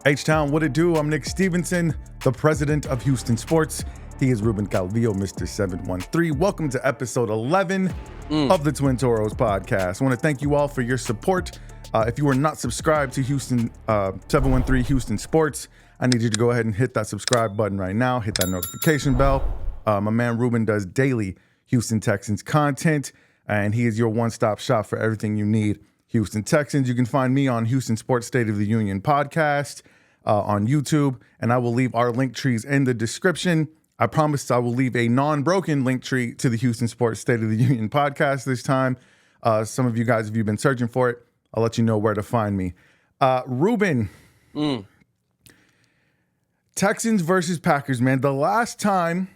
H-Town, what it do? I'm Nick Stevenson, the president of Houston Sports. He is Ruben Calvillo, Mr. 713. Welcome to episode 11 of the Twin Toros Podcast. I want to thank you all for your support. If you are not subscribed to Houston 713 Houston Sports, I need you to go ahead and hit that subscribe button right now. Hit that notification bell. My man Ruben does daily Houston Texans content, and he is your one-stop shop for everything you need Houston Texans. You can find me on Houston Sports State of the Union podcast on YouTube, and I will leave our link trees in the description. I promise I will leave a non-broken link tree to the Houston Sports State of the Union podcast this time. Some of you guys, if you've been searching for it, I'll let you know where to find me. Ruben, Texans versus Packers, man. The last time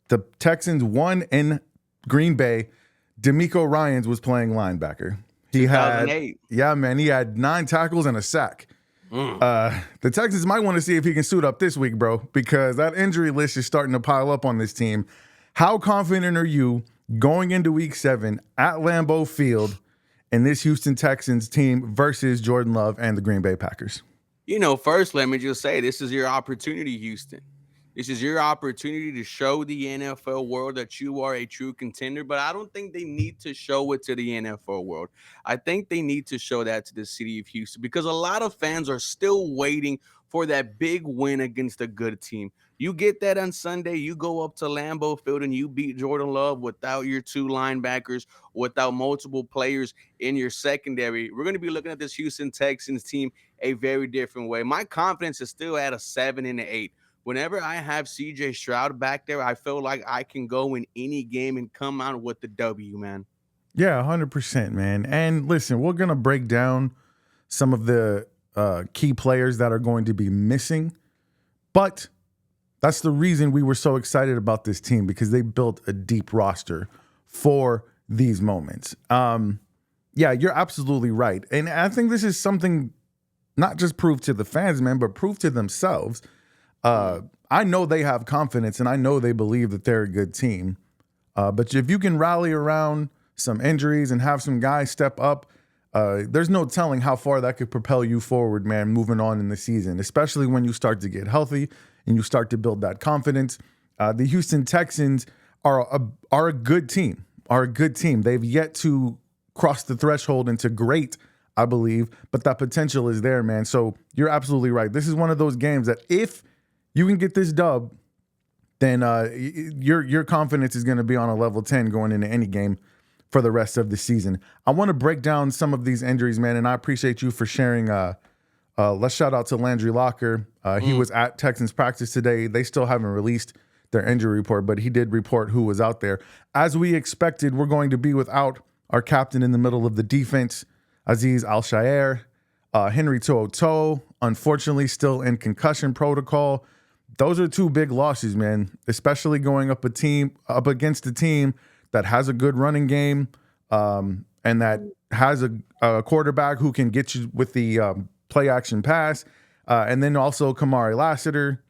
the Texans won in Green Bay, D'Amico Ryans was playing linebacker. He 2008. He had 9 tackles and a sack. The Texans might want to see if he can suit up this week, bro, because that injury list is starting to pile up on this team. How confident are you going into week 7 at Lambeau Field in this Houston Texans team versus Jordan Love and the Green Bay Packers? You know, first, let me just say, this is your opportunity, Houston. This is your opportunity to show the NFL world that you are a true contender, but I don't think they need to show it to the NFL world. I think they need to show that to the city of Houston because a lot of fans are still waiting for that big win against a good team. You get that on Sunday, you go up to Lambeau Field and you beat Jordan Love without your 2 linebackers, without multiple players in your secondary. We're going to be looking at this Houston Texans team a very different way. My confidence is still at a 7 and an 8. Whenever I have CJ Stroud back there, I feel like I can go in any game and come out with the W, man. Yeah, 100%, man. And listen, we're going to break down some of the key players that are going to be missing. But that's the reason we were so excited about this team, because they built a deep roster for these moments. Yeah, you're absolutely right. And I think this is something not just prove to the fans, man, but prove to themselves. I know they have confidence and I know they believe that they're a good team. But if you can rally around some injuries and have some guys step up, there's no telling how far that could propel you forward, man, moving on in the season, especially when you start to get healthy and you start to build that confidence. The Houston Texans are a good team, They've yet to cross the threshold into great, I believe, but that potential is there, man. So you're absolutely right. This is one of those games that if you can get this dub, then your confidence is going to be on a level 10 going into any game for the rest of the season. I want to break down some of these injuries, man, and I appreciate you for sharing. Let's shout out to Landry Locker. He was at Texans practice today. They still haven't released their injury report, but he did report who was out there. As we expected, we're going to be without our captain in the middle of the defense, Azeez Al-Shaair. Henry To'oTo'o, unfortunately, still in concussion protocol. Those are 2 big losses, man, especially going up against a team that has a good running game and that has a quarterback who can get you with the play action pass. And then also Kamari Lassiter,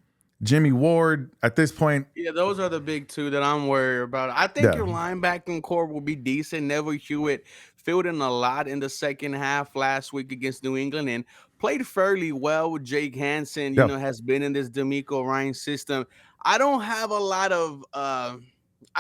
Jimmy Ward at this point. Yeah, those are the big 2 that I'm worried about. I think your linebacking core will be decent. Neville Hewitt filled in a lot in the second half last week against New England and played fairly well with Jake Hansen, has been in this D'Amico Ryans system. I don't have a lot of, I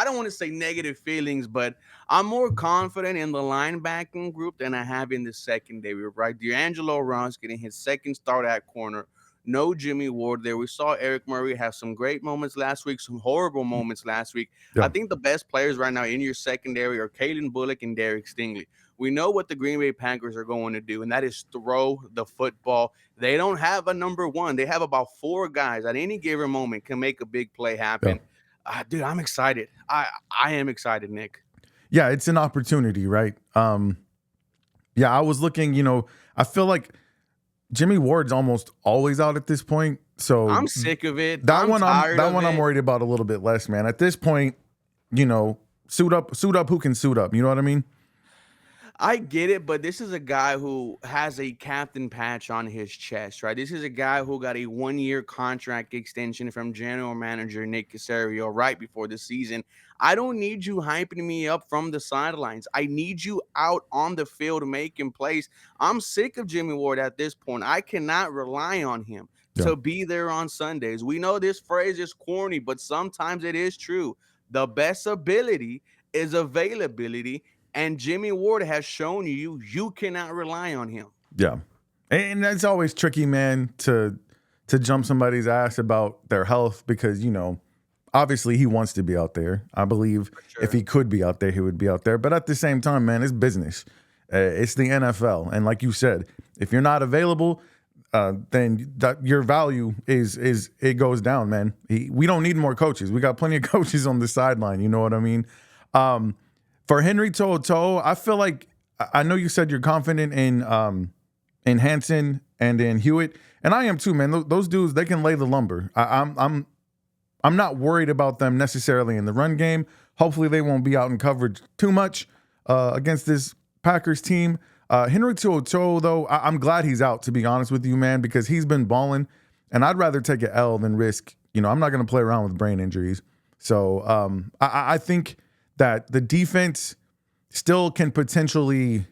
don't want to say negative feelings, but I'm more confident in the linebacking group than I have in the secondary, right? D'Angelo Ross getting his second start at corner. No Jimmy Ward there. We saw Eric Murray have some great moments last week, some horrible moments last week. Yeah. I think the best players right now in your secondary are Kalen Bullock and Derek Stingley. We know what the Green Bay Packers are going to do, and that is throw the football. They don't have a number 1. They have about 4 guys at any given moment can make a big play happen. Yeah. Dude, I'm excited. I am excited, Nick. Yeah, it's an opportunity, right? Yeah, I was looking, I feel like Jimmy Ward's almost always out at this point. So I'm sick of it. I'm worried about a little bit less, man. At this point, suit up who can suit up. You know what I mean? I get it, but this is a guy who has a captain patch on his chest, right? This is a guy who got a 1-year contract extension from general manager Nick Caserio right before the season. I don't need you hyping me up from the sidelines. I need you out on the field making plays. I'm sick of Jimmy Ward at this point. I cannot rely on him Yeah. to be there on Sundays. We know this phrase is corny, but sometimes it is true. The best ability is availability, and Jimmy Ward has shown you cannot rely on him. Yeah. And that's always tricky, man, to jump somebody's ass about their health because, obviously he wants to be out there. I believe if he could be out there, he would be out there. But at the same time, man, it's business. It's the NFL. And like you said, if you're not available, then your value is it goes down, man. We don't need more coaches. We got plenty of coaches on the sideline. You know what I mean? For Henry To'oTo'o, I feel like I know you said you're confident in Hansen and in Hewitt, and I am too, man. Those dudes, they can lay the lumber. I'm not worried about them necessarily in the run game. Hopefully, they won't be out in coverage too much against this Packers team. Henry To'oTo'o, though, I'm glad he's out, to be honest with you, man, because he's been balling, and I'd rather take an L than risk. I'm not going to play around with brain injuries. So I think that the defense still can potentially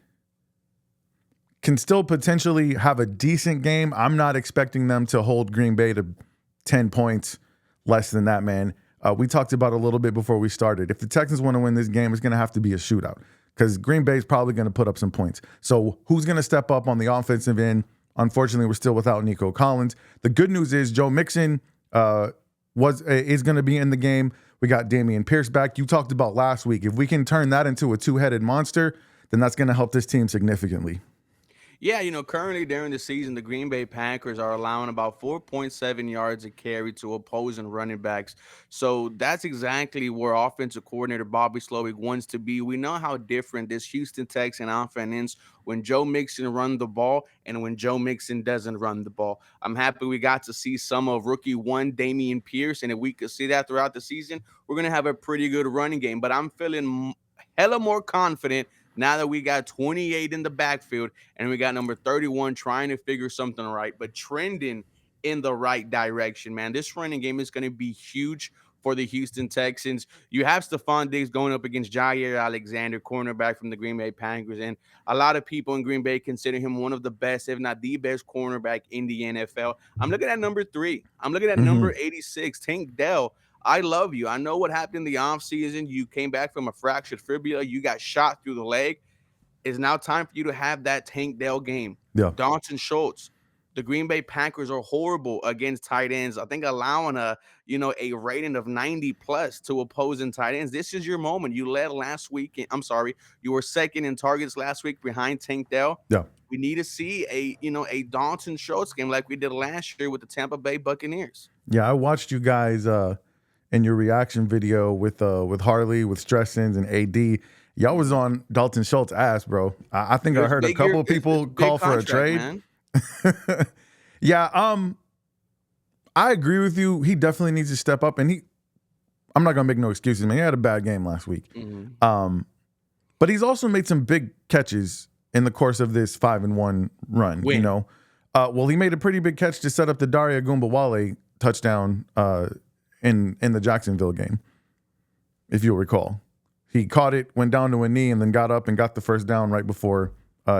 have a decent game. I'm not expecting them to hold Green Bay to 10 points less than that, man. We talked about it a little bit before we started. If the Texans want to win this game, it's going to have to be a shootout because Green Bay is probably going to put up some points. So who's going to step up on the offensive end? Unfortunately, we're still without Nico Collins. The good news is Joe Mixon is going to be in the game. We got Damian Pierce back. You talked about last week. If we can turn that into a two-headed monster, then that's going to help this team significantly. Yeah, currently during the season, the Green Bay Packers are allowing about 4.7 yards a carry to opposing running backs. So that's exactly where offensive coordinator Bobby Slowick wants to be. We know how different this Houston Texans offense is when Joe Mixon runs the ball and when Joe Mixon doesn't run the ball. I'm happy we got to see some of rookie one, Damian Pierce, and if we could see that throughout the season, we're going to have a pretty good running game. But I'm feeling hella more confident now that we got 28 in the backfield and we got number 31 trying to figure something right, but trending in the right direction, man. This running game is going to be huge for the Houston Texans. You have Stephon Diggs going up against Jair Alexander, cornerback from the Green Bay Packers, and a lot of people in Green Bay consider him one of the best, if not the best cornerback in the NFL. I'm looking at number 3. I'm looking at number 86, Tank Dell. I love you. I know what happened in the offseason. You came back from a fractured fibula. You got shot through the leg. It's now time for you to have that Tank Dell game. Yeah. Dalton Schultz. The Green Bay Packers are horrible against tight ends. I think allowing a rating of 90 plus to opposing tight ends. This is your moment. You led last week. You were second in targets last week behind Tank Dell. Yeah. We need to see a Dalton Schultz game like we did last year with the Tampa Bay Buccaneers. Yeah, I watched you guys in your reaction video with Harley, with Stressins and AD. Y'all was on Dalton Schultz' ass, bro. I think I heard a couple of people call for a trade. Yeah, I agree with you. He definitely needs to step up, and I'm not gonna make no excuses, man. He had a bad game last week. But he's also made some big catches in the course of this 5-1 run. Well, he made a pretty big catch to set up the Daria Gumbawale touchdown in the Jacksonville game, if you'll recall. He caught it, went down to a knee, and then got up and got the first down right before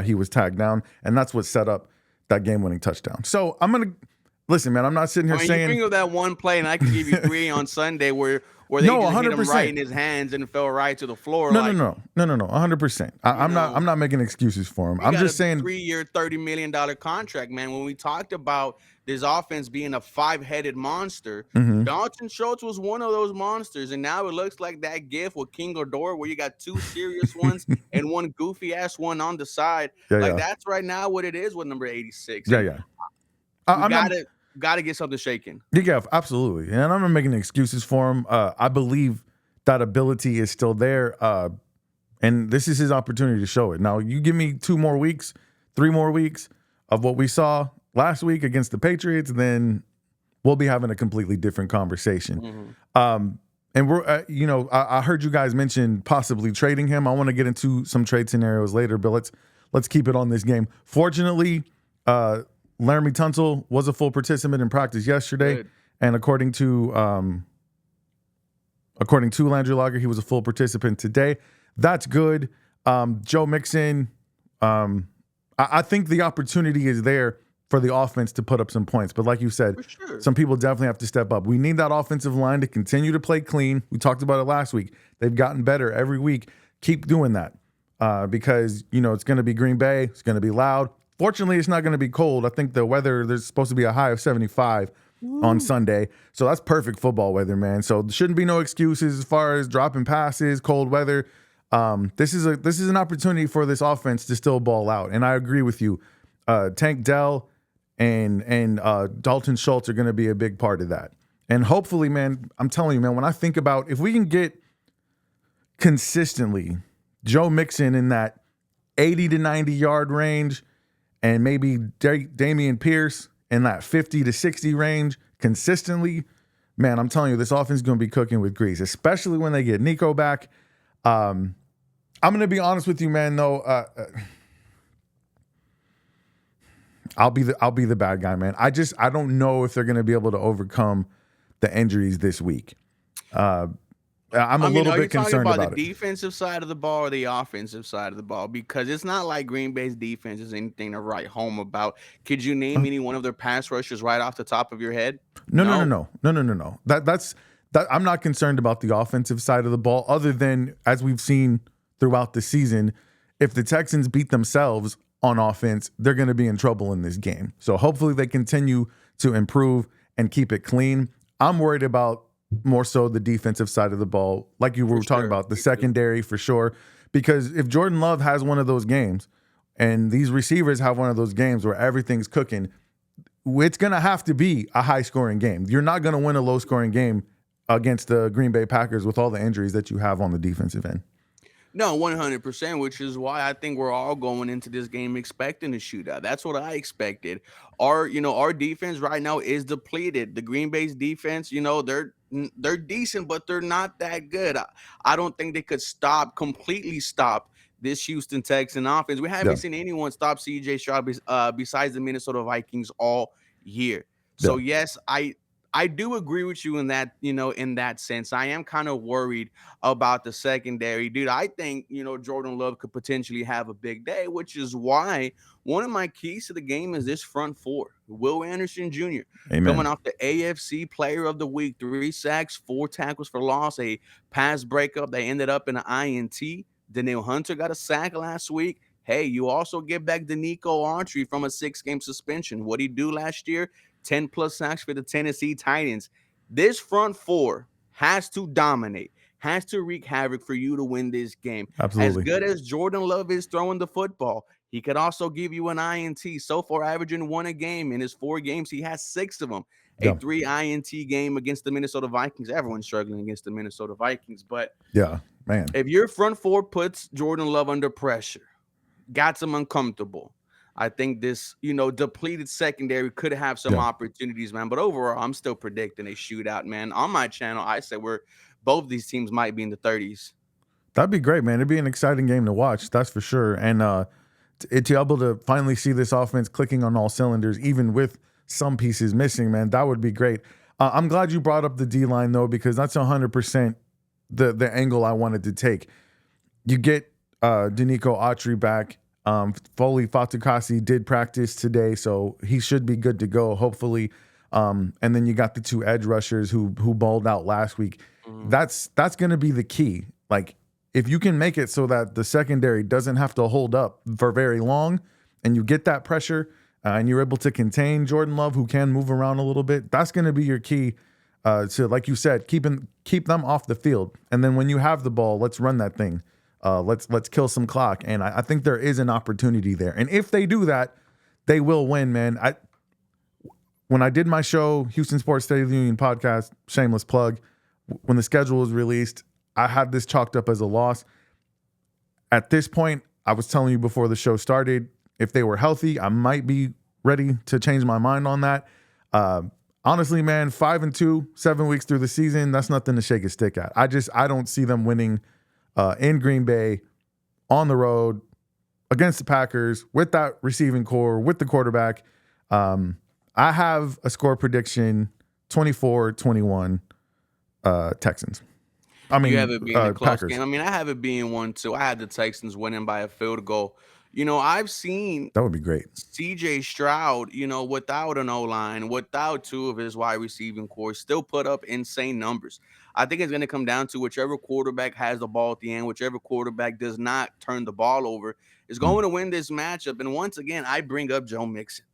he was tagged down. And that's what set up that game-winning touchdown. So I'm going to – listen, man, I'm not sitting here saying – you bring up that one play, and I can give you 3 on Sunday where they just hit him right in his hands and fell right to the floor. No, 100%. I'm not making excuses for him. I'm just saying – 3-year, $30 million contract, man. When we talked about this offense being a 5-headed monster, Dalton Schultz was one of those monsters, and now it looks like that gif with King Odor where you got 2 serious ones and one goofy-ass one on the side. That's right now what it is with number 86. Yeah. Got to get something shaken. Yeah, absolutely. And I'm not making excuses for him. I believe that ability is still there, and this is his opportunity to show it. Now, you give me 2 more weeks, 3 more weeks of what we saw last week against the Patriots, then we'll be having a completely different conversation. In And we're, I heard you guys mention possibly trading him. I want to get into some trade scenarios later, but let's keep it on this game. Fortunately, Laramie Tunsil was a full participant in practice yesterday, Good. and according to Landry Lager, he was a full participant today. That's good. Joe Mixon, I think the opportunity is there for the offense to put up some points. But like you said, Sure. some people definitely have to step up. We need that offensive line to continue to play clean. We talked about it last week. They've gotten better every week. Keep doing that because, it's going to be Green Bay. It's going to be loud. Fortunately, it's not going to be cold. I think the weather, there's supposed to be a high of 75 on Sunday. So that's perfect football weather, man. So there shouldn't be no excuses as far as dropping passes, cold weather. This is an opportunity for this offense to still ball out. And I agree with you. Tank Dell and Dalton Schultz are going to be a big part of that. And hopefully, man, I'm telling you, man, when I think about if we can get consistently Joe Mixon in that 80 to 90 yard range and maybe Damian Pierce in that 50 to 60 range consistently, man, I'm telling you, this offense is going to be cooking with grease, especially when they get Nico back. I'm going to be honest with you, man, though. I'll be the bad guy, man. I don't know if they're going to be able to overcome the injuries this week. I'm a little bit concerned about the defensive side of the ball or the offensive side of the ball? Because it's not like Green Bay's defense is anything to write home about. Could you name any one of their pass rushers right off the top of your head? No. That's I'm not concerned about the offensive side of the ball, other than as we've seen throughout the season, if the Texans beat themselves on offense, they're going to be in trouble in this game. So hopefully they continue to improve and keep it clean. I'm worried about more so the defensive side of the ball, like you were talking about, the secondary for sure. Because if Jordan Love has one of those games and these receivers have one of those games where everything's cooking, it's going to have to be a high-scoring game. You're not going to win a low-scoring game against the Green Bay Packers with all the injuries that you have on the defensive end. No, 100%, which is why I think we're all going into this game expecting a shootout. That's what I expected. Our defense right now is depleted. The Green Bay's defense, they're decent, but they're not that good. I don't think they could completely stop this Houston Texan offense. We haven't seen anyone stop CJ Stroud besides the Minnesota Vikings all year. So yes, I do agree with you in that, in that sense. I am kind of worried about the secondary. Dude, I think, Jordan Love could potentially have a big day, which is why one of my keys to the game is this front four. Will Anderson Jr. coming off the AFC Player of the Week, 3 sacks, 4 tackles for loss, a pass breakup. They ended up in an INT. Danielle Hunter got a sack last week. Hey, you also get back Danico Autry from a 6-game suspension. What'd he do last year? 10+ sacks for the Tennessee Titans. This front four has to dominate, has to wreak havoc for you to win this game. Absolutely. As good as Jordan Love is throwing the football, he could also give you an INT. So far, averaging 1 a game. In his 4 games, he has 6 of them. A 3 INT game against the Minnesota Vikings. Everyone's struggling against the Minnesota Vikings. But man, if your front four puts Jordan Love under pressure, got him uncomfortable, I think this, depleted secondary could have some opportunities, man. But overall, I'm still predicting a shootout, man. On my channel, I said both these teams might be in the 30s. That'd be great, man. It'd be an exciting game to watch, that's for sure. And to be able to finally see this offense clicking on all cylinders, even with some pieces missing, man, that would be great. I'm glad you brought up the D-line, though, because that's 100% the angle I wanted to take. You get Danico Autry back. Foley Fatukasi did practice today, so he should be good to go, hopefully. And then you got the 2 edge rushers who balled out last week. That's going to be the key. Like, if you can make it so that the secondary doesn't have to hold up for very long, and you get that pressure, and you're able to contain Jordan Love, who can move around a little bit, that's going to be your key to, like you said, keep them off the field. And then when you have the ball, let's run that thing. Let's kill some clock. And I think there is an opportunity there. And if they do that, they will win, man. When I did my show, Houston Sports State of the Union podcast, shameless plug, when the schedule was released, I had this chalked up as a loss. At this point, I was telling you before the show started, if they were healthy, I might be ready to change my mind on that. I'm honestly, man, 5-2, 7 weeks through the season, that's nothing to shake a stick at. I don't see them winning in Green Bay on the road against the Packers with that receiving core, with the quarterback. I have a score prediction, 24-21 Texans. I mean, You have it being a close Packers. game. I mean, I have it being 1-2. I had the Texans winning by a field goal. I've seen That would be great. CJ Stroud, without an O-line, without two of his wide receiving core, still put up insane numbers. I think it's going to come down to whichever quarterback has the ball at the end, whichever quarterback does not turn the ball over, is going to win this matchup. And once again, I bring up Joe Mixon.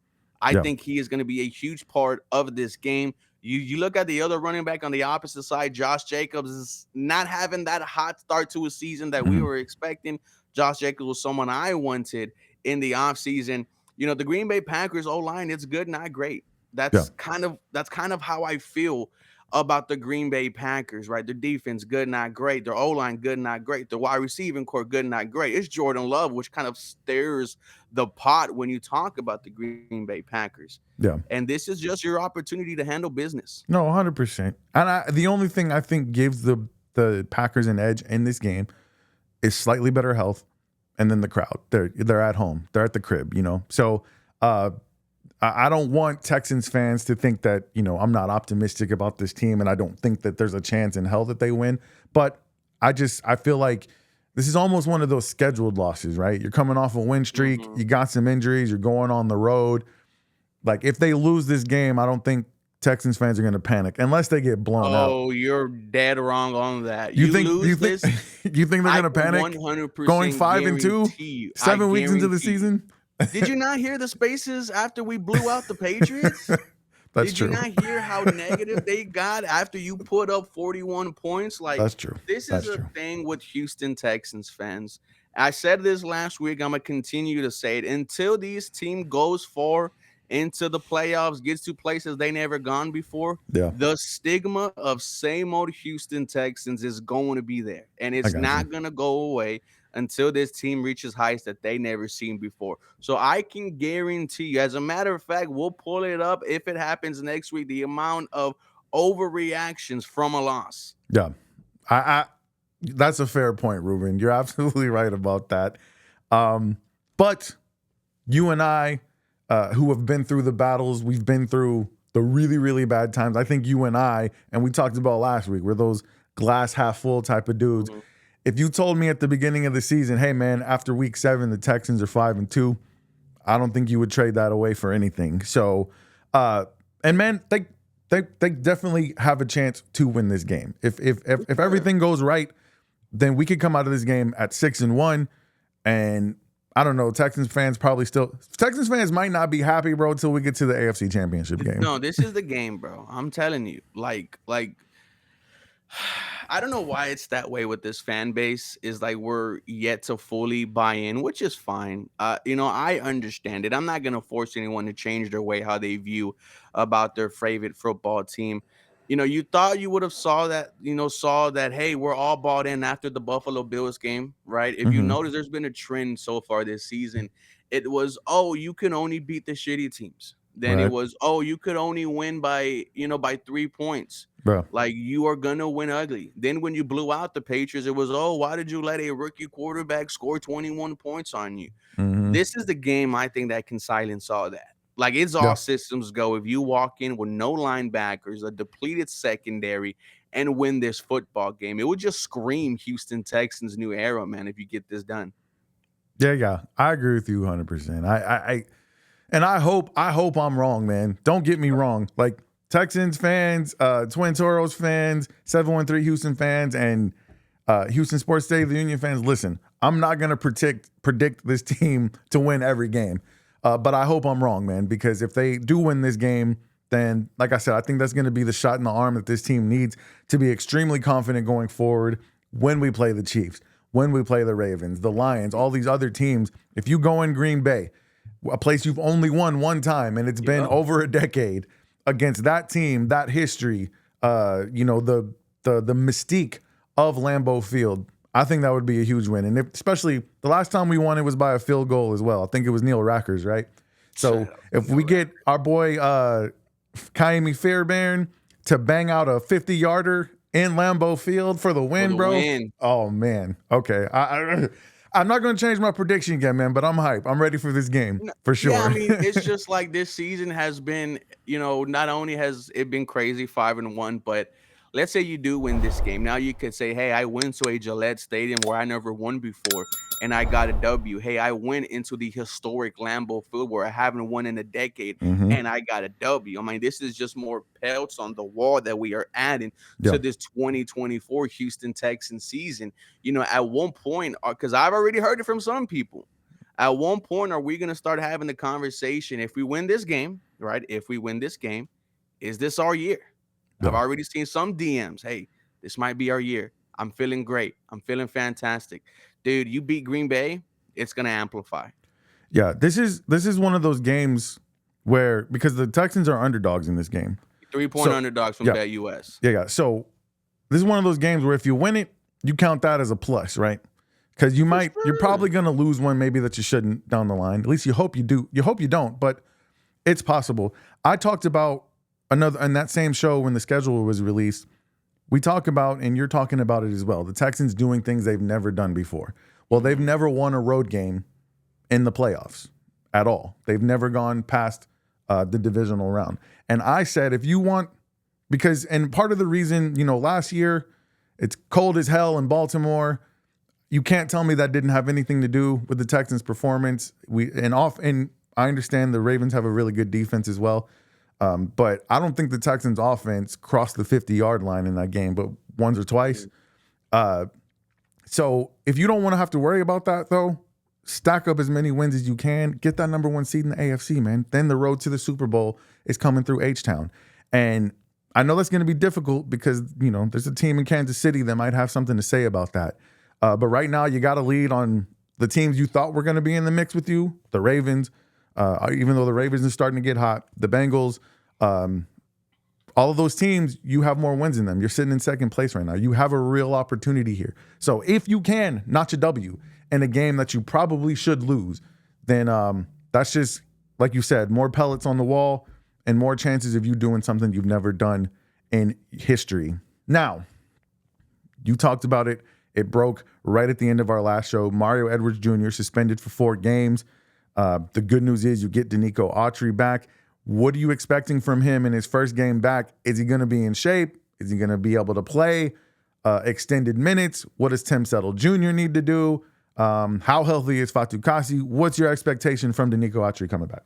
I think he is going to be a huge part of this game. You look at the other running back on the opposite side, Josh Jacobs is not having that hot start to a season that we were expecting. Josh Jacobs was someone I wanted in the offseason. The Green Bay Packers O-line, it's good, not great. That's kind of how I feel about the Green Bay Packers, right? Their defense, good, not great. Their O-line, good, not great. Their wide receiving core, good, not great. It's Jordan Love, which kind of stirs the pot when you talk about the Green Bay Packers. Yeah. And this is just your opportunity to handle business. No, 100%. And the only thing I think gives the Packers an edge in this game is slightly better health, and then the crowd. They're at home. They're at the crib, So I don't want Texans fans to think that, I'm not optimistic about this team and I don't think that there's a chance in hell that they win. But I feel like this is almost one of those scheduled losses, right? You're coming off a win streak. You got some injuries. You're going on the road. Like, if they lose this game, I don't think Texans fans are going to panic unless they get blown out. Oh, you're dead wrong on that. You think they're going to panic? 100% going 5-2, 7 weeks into the season? Did you not hear the spaces after we blew out the Patriots? That's true. Did you not hear how negative they got after you put up 41 points? Like, that's true. This is a thing with Houston Texans fans. I said this last week. I'm going to continue to say it. Until this team goes far into the playoffs, gets to places they never gone before, the stigma of same old Houston Texans is going to be there. And it's not going to go away until this team reaches heights that they never seen before. So I can guarantee you, as a matter of fact, we'll pull it up if it happens next week, the amount of overreactions from a loss. Yeah. I that's a fair point, Ruben. You're absolutely right about that. But you and I, who have been through the battles, we've been through the really, really bad times. I think you and I, and we talked about last week, we're those glass half full type of dudes. If you told me at the beginning of the season, hey man, after week 7, the Texans are 5-2, I don't think you would trade that away for anything. So, and man, they definitely have a chance to win this game. If everything goes right, then we could come out of this game at 6-1, and I don't know, Texans fans might not be happy, bro, until we get to the AFC Championship game. No, this is the game, bro. I'm telling you. Like I don't know why it's that way with this fan base. Is like we're yet to fully buy in, which is fine. I understand it. I'm not gonna force anyone to change their way how they view about their favorite football team. You thought you would have saw that, hey, we're all bought in after the Buffalo Bills game, right? If you notice, there's been a trend so far this season. It was, oh, you can only beat the shitty teams. Then it was, oh, you could only win by 3 points. Bro. Like, you are going to win ugly. Then when you blew out the Patriots, it was, oh, why did you let a rookie quarterback score 21 points on you? This is the game, I think, that can silence all that. Like, it's all systems go. If you walk in with no linebackers, a depleted secondary, and win this football game, it would just scream Houston Texans new era, man, if you get this done. Yeah. I agree with you 100%. I hope I'm wrong, man. Don't get me wrong. Like, Texans fans, Twin Toros fans, 713 Houston fans, and Houston Sports State of the Union fans, listen, I'm not going to predict this team to win every game. But I hope I'm wrong, man, because if they do win this game, then, like I said, I think that's going to be the shot in the arm that this team needs to be extremely confident going forward when we play the Chiefs, when we play the Ravens, the Lions, all these other teams. If you go in Green Bay, a place you've only won one time, and it's been over a decade, against that team, that history, the mystique of Lambeau Field, I think that would be a huge win. And especially the last time we won, it was by a field goal as well. I think it was Neil Rackers, right? So if we get our boy Kaimi Fairbairn to bang out a 50-yarder in Lambeau Field for the for win, the bro. win. Oh man. Okay. I'm not going to change my prediction again, man, but I'm hype. I'm ready for this game for Yeah, I sure. mean, it's just like this season has been, not only has it been crazy 5-1, but let's say you do win this game. Now you could say, hey, I went to a Gillette Stadium where I never won before and I got a W. Hey, I went into the historic Lambeau Field where I haven't won in a decade hmm and I got a W. I mean, this is just more pelts on the wall that we are adding Yeah. to this 2024 Houston Texans season. At one point, because I've already heard it from some people. At one point, are we going to start having the conversation? If we win this game, right? If we win this game, is this our year? I've Yeah. already seen some DMs. Hey, this might be our year. I'm feeling great. I'm feeling fantastic. Dude, you beat Green Bay, it's going to amplify. Yeah. This is one of those games where, because the Texans are underdogs in this game. 3-point So, underdogs from yeah. BetUS. Yeah. So this is one of those games where if you win it, you count that as a plus, right? Because you're probably going to lose one maybe that you shouldn't down the line. At least you hope you do. You hope you don't, but it's possible. I talked about another in that same show when the schedule was released. We talk about, and you're talking about it as well, the Texans doing things they've never done before. Well, they've never won a road game in the playoffs at all. They've never gone past the divisional round. And I said, if you want, and part of the reason, last year it's cold as hell in Baltimore. You can't tell me that didn't have anything to do with the Texans' performance. And I understand the Ravens have a really good defense as well, but I don't think the Texans' offense crossed the 50-yard line in that game, but once or twice. So if you don't want to have to worry about that, though, stack up as many wins as you can. Get that number one seed in the AFC, man. Then the road to the Super Bowl is coming through H-Town, and I know that's going to be difficult because there's a team in Kansas City that might have something to say about that. But right now, you got to lead on the teams you thought were going to be in the mix with you, the Ravens, even though the Ravens are starting to get hot, the Bengals, all of those teams, you have more wins in them. You're sitting in second place right now. You have a real opportunity here. So if you can notch a W in a game that you probably should lose, then that's just, like you said, more pellets on the wall and more chances of you doing something you've never done in history. Now, you talked about it. It broke right at the end of our last show. Mario Edwards Jr. suspended for 4 games. The good news is you get Danico Autry back. What are you expecting from him in his first game back? Is he going to be in shape? Is he going to be able to play extended minutes? What does Tim Settle Jr. need to do? How healthy is Fatukasi? What's your expectation from Danico Autry coming back?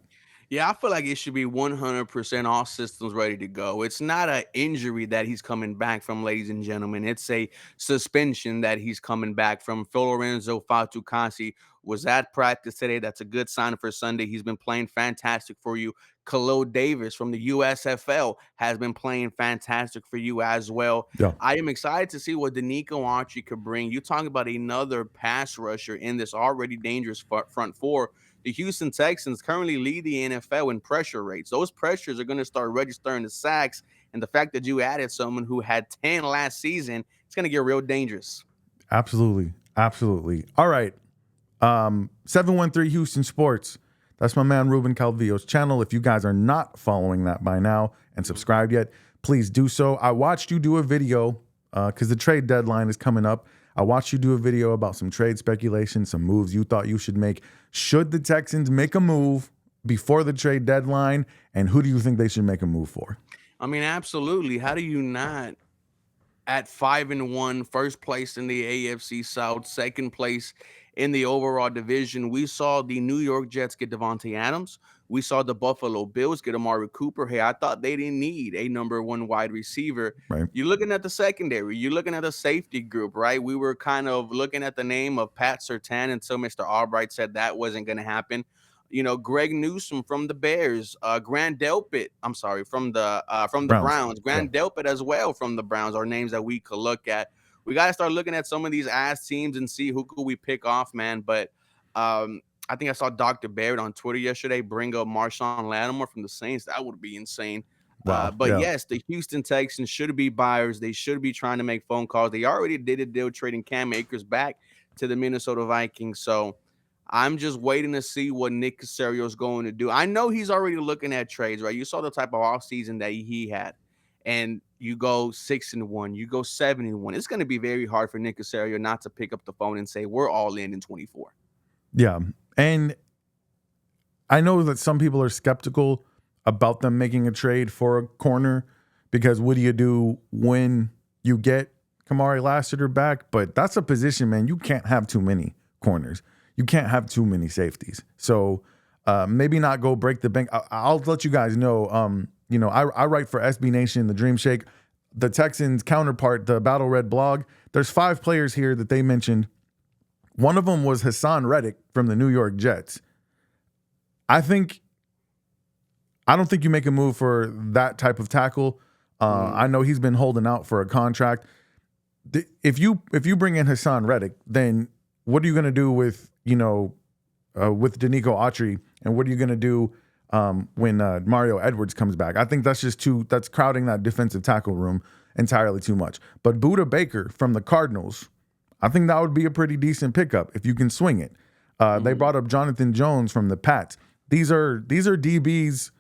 Yeah, I feel like it should be 100% all systems ready to go. It's not an injury that he's coming back from, ladies and gentlemen. It's a suspension that he's coming back from. Phil Lorenzo Fatukasi was at practice today. That's a good sign for Sunday. He's been playing fantastic for you. Khalil Davis from the USFL has been playing fantastic for you as well. Yeah. I am excited to see what Danico Autry could bring. You talk about another pass rusher in this already dangerous front four. The Houston Texans currently lead the NFL in pressure rates. Those pressures are going to start registering the sacks. And the fact that you added someone who had 10 last season, it's going to get real dangerous. Absolutely. Absolutely. All right. 713 Houston Sports. That's my man Ruben Calvillo's channel. If you guys are not following that by now and subscribed yet, please do so. I watched you do a video because the trade deadline is coming up. I watched you do a video about some trade speculation, some moves you thought you should make. Should the Texans make a move before the trade deadline? And who do you think they should make a move for? I mean, absolutely. How do you not, at 5-1, first place in the AFC South, second place in the overall division? We saw the New York Jets get Devontae Adams. We saw the Buffalo Bills get Amari Cooper. Hey, I thought they didn't need a number one wide receiver. Right. You're looking at the secondary. You're looking at the safety group, right? We were kind of looking at the name of Pat Surtain until Mr. Albright said that wasn't going to happen. Greg Newsome from the Bears, Grant Delpit, from the Browns. Grant Delpit as well from the Browns are names that we could look at. We got to start looking at some of these ass teams and see who could we pick off, man. But I think I saw Dr. Barrett on Twitter yesterday bring up Marshawn Lattimore from the Saints. That would be insane. Wow. But yes, the Houston Texans should be buyers. They should be trying to make phone calls. They already did a deal trading Cam Akers back to the Minnesota Vikings. So I'm just waiting to see what Nick Caserio is going to do. I know he's already looking at trades, right? You saw the type of offseason that he had. And you go 6-1, you go 7-1. It's going to be very hard for Nick Caserio not to pick up the phone and say, we're all in 24. Yeah. And I know that some people are skeptical about them making a trade for a corner because what do you do when you get Kamari Lassiter back? But that's a position, man, you can't have too many corners. You can't have too many safeties. So maybe not go break the bank. I'll let you guys know, I write for SB Nation, the Dream Shake, the Texans counterpart, the Battle Red blog. There's 5 players here that they mentioned. One of them was Hassan Reddick from the New York Jets. I don't think you make a move for that type of tackle. I know he's been holding out for a contract. If you bring in Hassan Reddick, then what are you going to do with with Danico Autry, and what are you going to do when Mario Edwards comes back? I think that's crowding that defensive tackle room entirely too much. But Budda Baker from the Cardinals, I think that would be a pretty decent pickup if you can swing it. They brought up Jonathan Jones from the Pats. These are DBs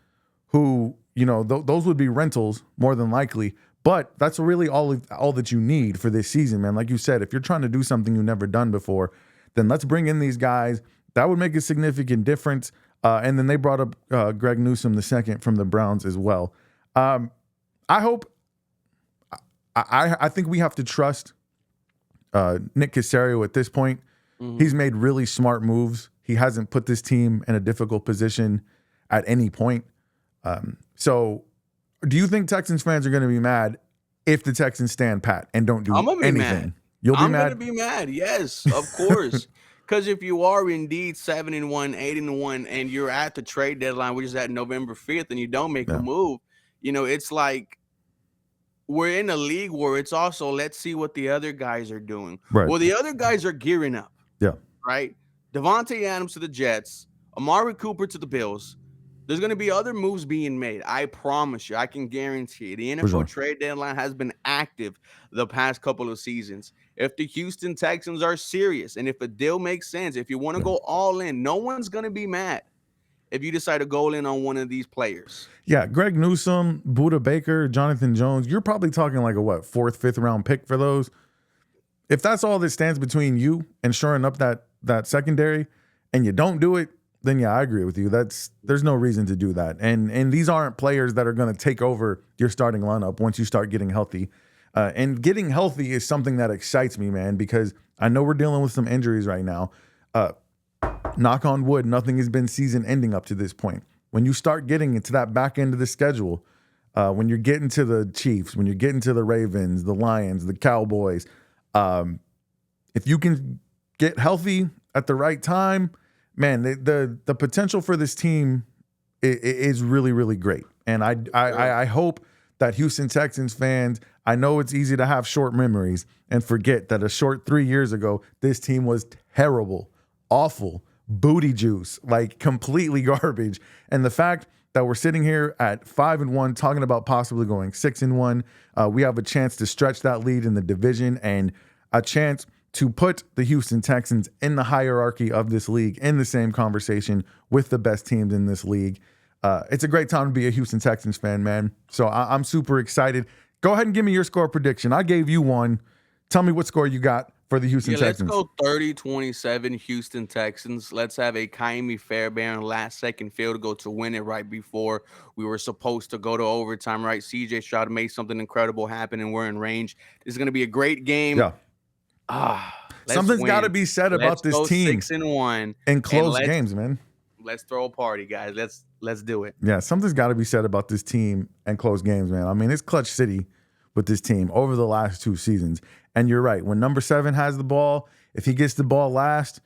who, those would be rentals more than likely. But that's really all that you need for this season, man. Like you said, if you're trying to do something you've never done before, then let's bring in these guys. That would make a significant difference. And then they brought up Greg Newsome II from the Browns as well. I think we have to trust Nick Caserio at this point. Mm-hmm. He's made really smart moves. He hasn't put this team in a difficult position at any point. So do you think Texans fans are going to be mad if the Texans stand pat and don't do anything? Mad. You'll be mad? I'm going to be mad. Yes, of course. Because if you are indeed 7-1, 8-1, and you're at the trade deadline, which is at November 5th, and you don't make a move, it's like we're in a league where it's also, let's see what the other guys are doing. Right. Well, the other guys are gearing up. Yeah. Right? Devontae Adams to the Jets, Amari Cooper to the Bills. There's going to be other moves being made. I promise you. I can guarantee you. The NFL trade deadline has been active the past couple of seasons. If the Houston Texans are serious and if a deal makes sense, if you want to go all in, no one's going to be mad if you decide to go in on one of these players. Yeah, Greg Newsome, Budda Baker, Jonathan Jones, you're probably talking like a 4th, 5th round pick for those. If that's all that stands between you and shoring up that secondary and you don't do it, then yeah, I agree with you. There's no reason to do that. And these aren't players that are going to take over your starting lineup once you start getting healthy. And getting healthy is something that excites me, man, because I know we're dealing with some injuries right now. Knock on wood, nothing has been season ending up to this point. When you start getting into that back end of the schedule, when you're getting to the Chiefs, when you're getting to the Ravens, the Lions, the Cowboys, if you can get healthy at the right time, man, the potential for this team is really, really great. And I hope that Houston Texans fans, I know it's easy to have short memories and forget that a short 3 years ago, this team was terrible, awful, booty juice, like completely garbage. And the fact that we're sitting here at 5-1, talking about possibly going 6-1, we have a chance to stretch that lead in the division and a chance to put the Houston Texans in the hierarchy of this league, in the same conversation with the best teams in this league. It's a great time to be a Houston Texans fan, man. So I'm super excited. Go ahead and give me your score prediction. I gave you one. Tell me what score you got for the Houston Texans. Let's go 30-27 Houston Texans. Let's have a Kaimi Fairbairn last-second field goal to win it right before we were supposed to go to overtime, right? CJ Stroud made something incredible happen, and we're in range. This is going to be a great game. Yeah. Something's got to be said about this team 6-1 in close games, man. Let's throw a party, guys. Let's do it. Yeah, something's got to be said about this team and close games, man. I mean, it's clutch city with this team over the last 2 seasons. And you're right. When number 7 has the ball, if he gets the ball last,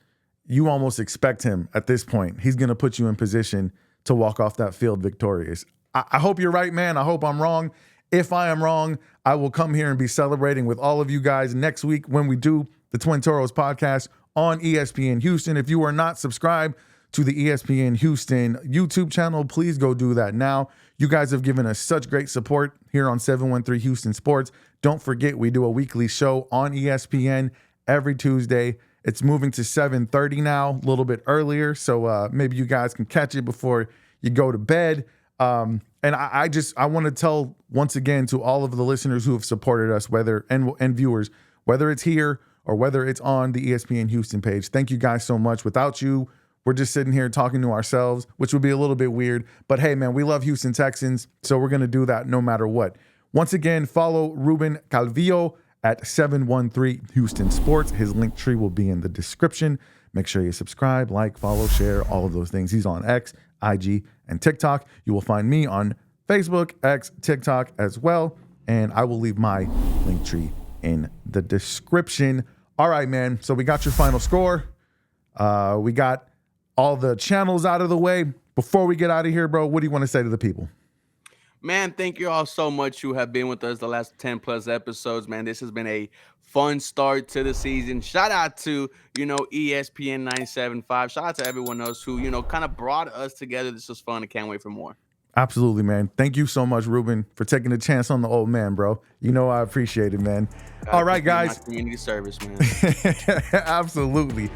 you almost expect him at this point. He's going to put you in position to walk off that field victorious. I hope you're right, man. I hope I'm wrong. If I am wrong, I will come here and be celebrating with all of you guys next week when we do the Twin Toros podcast on ESPN Houston. If you are not subscribed to the ESPN Houston YouTube channel, please go do that now. You guys have given us such great support here on 713 Houston Sports. Don't forget, we do a weekly show on ESPN every Tuesday It's moving to 7:30 now, a little bit earlier. So maybe you guys can catch it before you go to bed. And I want to tell once again to all of the listeners who have supported us, and viewers, whether it's here or whether it's on the ESPN Houston page. Thank you guys so much. Without you, we're just sitting here talking to ourselves, which would be a little bit weird. But hey, man, we love Houston Texans, so we're going to do that no matter what. Once again, follow Ruben Calvillo at 713 Houston Sports. His link tree will be in the description. Make sure you subscribe, like, follow, share, all of those things. He's on X, IG, and TikTok. You will find me on Facebook, X, TikTok as well. And I will leave my link tree in the description. All right, man. So we got your final score. We got all the channels out of the way. Before we get out of here, bro, what do you want to say to the people? Man, thank you all so much who have been with us the last 10 plus episodes, man. This has been a fun start to the season. Shout out to, ESPN 97.5. Shout out to everyone else who, kind of brought us together. This was fun. I can't wait for more. Absolutely, man. Thank you so much, Ruben, for taking a chance on the old man, bro. I appreciate it, man. All right, guys. Community service, man. Absolutely.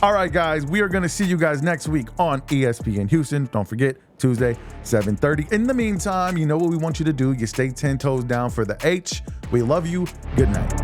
All right, guys, we are going to see you guys next week on ESPN Houston. Don't forget, Tuesday, 7:30. In the meantime, you know what we want you to do. You stay 10 toes down for the H. We love you. Good night.